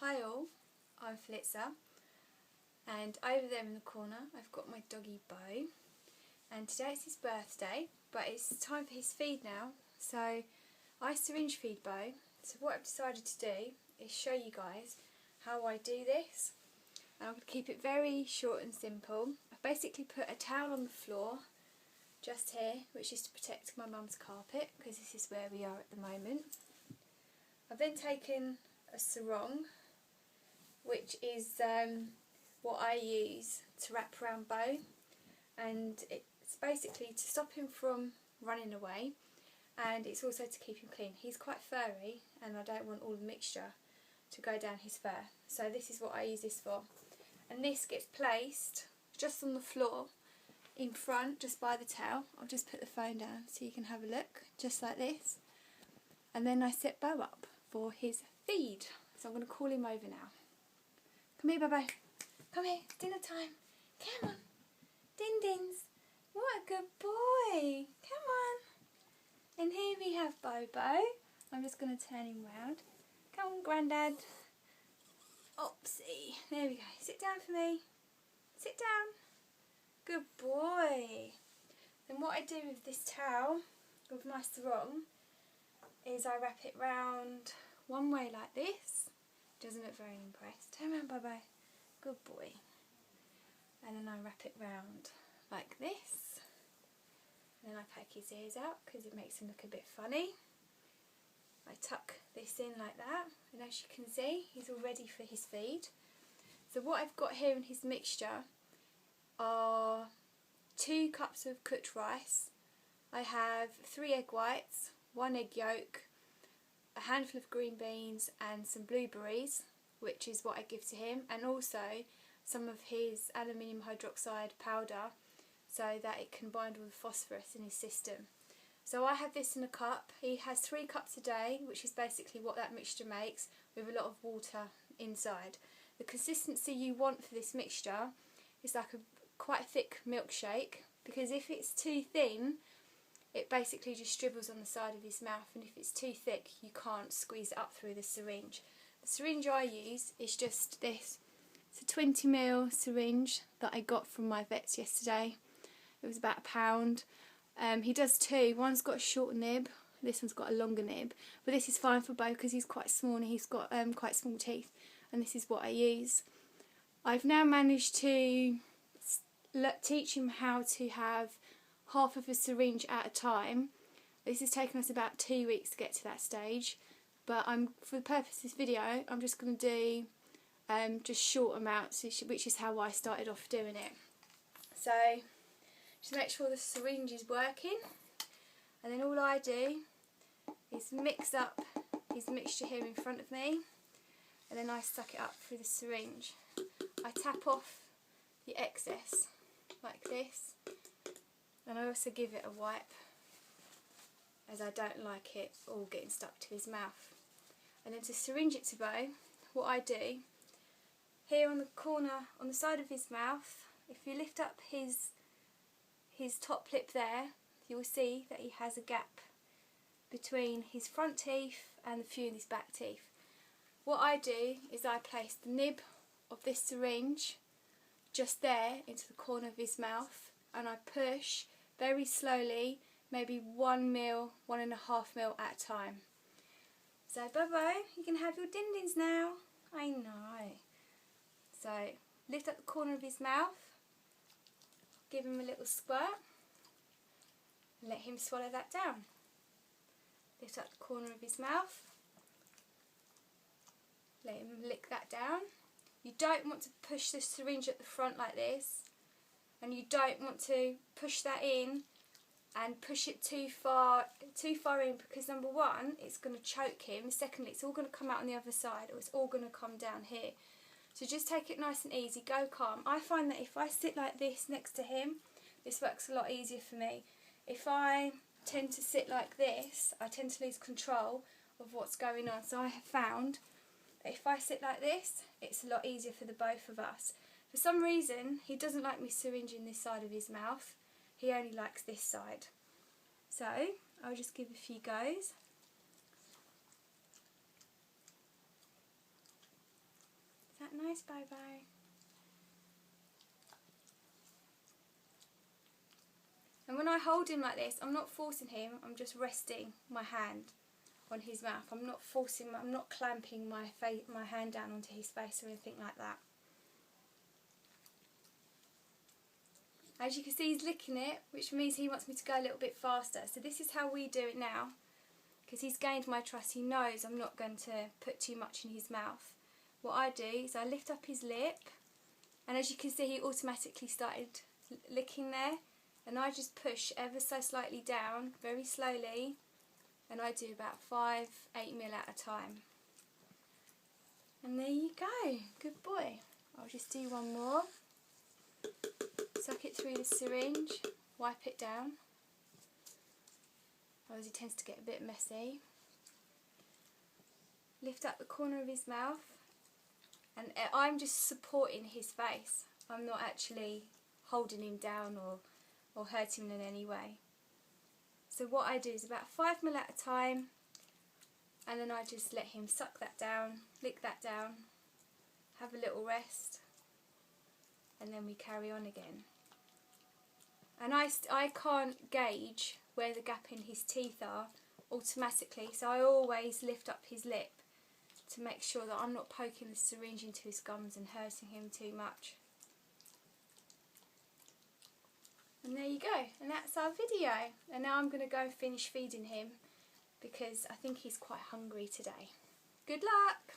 Hi all, I'm Flitzer, and over there in the corner I've got my doggy Beau, and today it's his birthday, but it's time for his feed now, so I syringe feed Beau. So what I've decided to do is show you guys how I do this, and I'm going to keep it very short and simple. I've basically put a towel on the floor just here, which is to protect my mum's carpet, because this is where we are at the moment. I've then taken a sarong, which is what I use to wrap around Beau, and it's basically to stop him from running away, and it's also to keep him clean. He's quite furry and I don't want all the mixture to go down his fur, so this is what I use this for. And this gets placed just on the floor in front, just by the towel. I'll just put the phone down so you can have a look, just like this, and then I set Beau up for his feed. So I'm going to call him over now. Come here, Beau. Come here, it's dinner time. Come on. Din Dins. What a good boy. Come on. And here we have Beau. I'm just going to turn him round. Come on, Grandad. Oopsie. There we go. Sit down for me. Sit down. Good boy. Then what I do with this towel, with my sarong, is I wrap it round one way like this. Doesn't look very impressed. Turn around, Beau. Good boy. And then I wrap it round like this. And then I poke his ears out because it makes him look a bit funny. I tuck this in like that, and as you can see, he's all ready for his feed. So what I've got here in his mixture are 2 cups of cooked rice. I have 3 egg whites, 1 egg yolk, a handful of green beans and some blueberries, which is what I give to him, and also some of his aluminium hydroxide powder so that it can bind all the phosphorus in his system. So I have this in a cup. He has 3 cups a day, which is basically what that mixture makes, with a lot of water inside. The consistency you want for this mixture is like a quite thick milkshake, because if it's too thin it basically just dribbles on the side of his mouth, and if it's too thick you can't squeeze it up through the syringe. The syringe I use is just this. It's a 20ml syringe that I got from my vet's yesterday. It was about £1. He does 2. One's got a short nib, this one's got a longer nib, but this is fine for Beau because he's quite small and he's got quite small teeth, and this is what I use. I've now managed to teach him how to have half of a syringe at a time. This has taken us about 2 weeks to get to that stage, but for the purpose of this video I'm just going to do just short amounts, which is how I started off doing it. So just make sure the syringe is working, and then all I do is mix up his mixture here in front of me, and then I suck it up through the syringe. I tap off the excess like this, and I also give it a wipe, as I don't like it all getting stuck to his mouth. And then to syringe it to Beau, what I do, here on the corner, on the side of his mouth, if you lift up his top lip there, you'll see that he has a gap between his front teeth and a few in his back teeth. What I do is I place the nib of this syringe just there into the corner of his mouth, and I push very slowly, maybe 1 ml, 1.5 ml at a time. So Beau, you can have your Din Dins now. I know. So lift up the corner of his mouth, give him a little squirt, and let him swallow that down. Lift up the corner of his mouth, let him lick that down. You don't want to push the syringe at the front like this, and you don't want to push that in and push it too far in, because number one, it's going to choke him. Secondly, it's all going to come out on the other side, or it's all going to come down here. So just take it nice and easy, go calm. I find that if I sit like this next to him, this works a lot easier for me. If I tend to sit like this, I tend to lose control of what's going on. So I have found that if I sit like this, it's a lot easier for the both of us. For some reason, he doesn't like me syringing this side of his mouth. He only likes this side. So I'll just give a few goes. nice, Bobo. And when I hold him like this, I'm not forcing him, I'm just resting my hand on his mouth. I'm not forcing, I'm not clamping my hand down onto his face or anything like that. As you can see, he's licking it, which means he wants me to go a little bit faster. So this is how we do it now, because he's gained my trust. He knows I'm not going to put too much in his mouth. What I do is I lift up his lip, and as you can see, he automatically started licking there. And I just push ever so slightly down, very slowly, and I do about 5-8 mil at a time. And there you go, good boy. I'll just do one more. Suck it through the syringe, wipe it down, otherwise he tends to get a bit messy. Lift up the corner of his mouth, and I'm just supporting his face. I'm not actually holding him down or hurting him in any way. So what I do is about 5 mil at a time, and then I just let him suck that down, lick that down, have a little rest, and then we carry on again. And I can't gauge where the gap in his teeth are automatically, so I always lift up his lip to make sure that I'm not poking the syringe into his gums and hurting him too much. And there you go, and that's our video. And now I'm going to go and finish feeding him because I think he's quite hungry today. Good luck!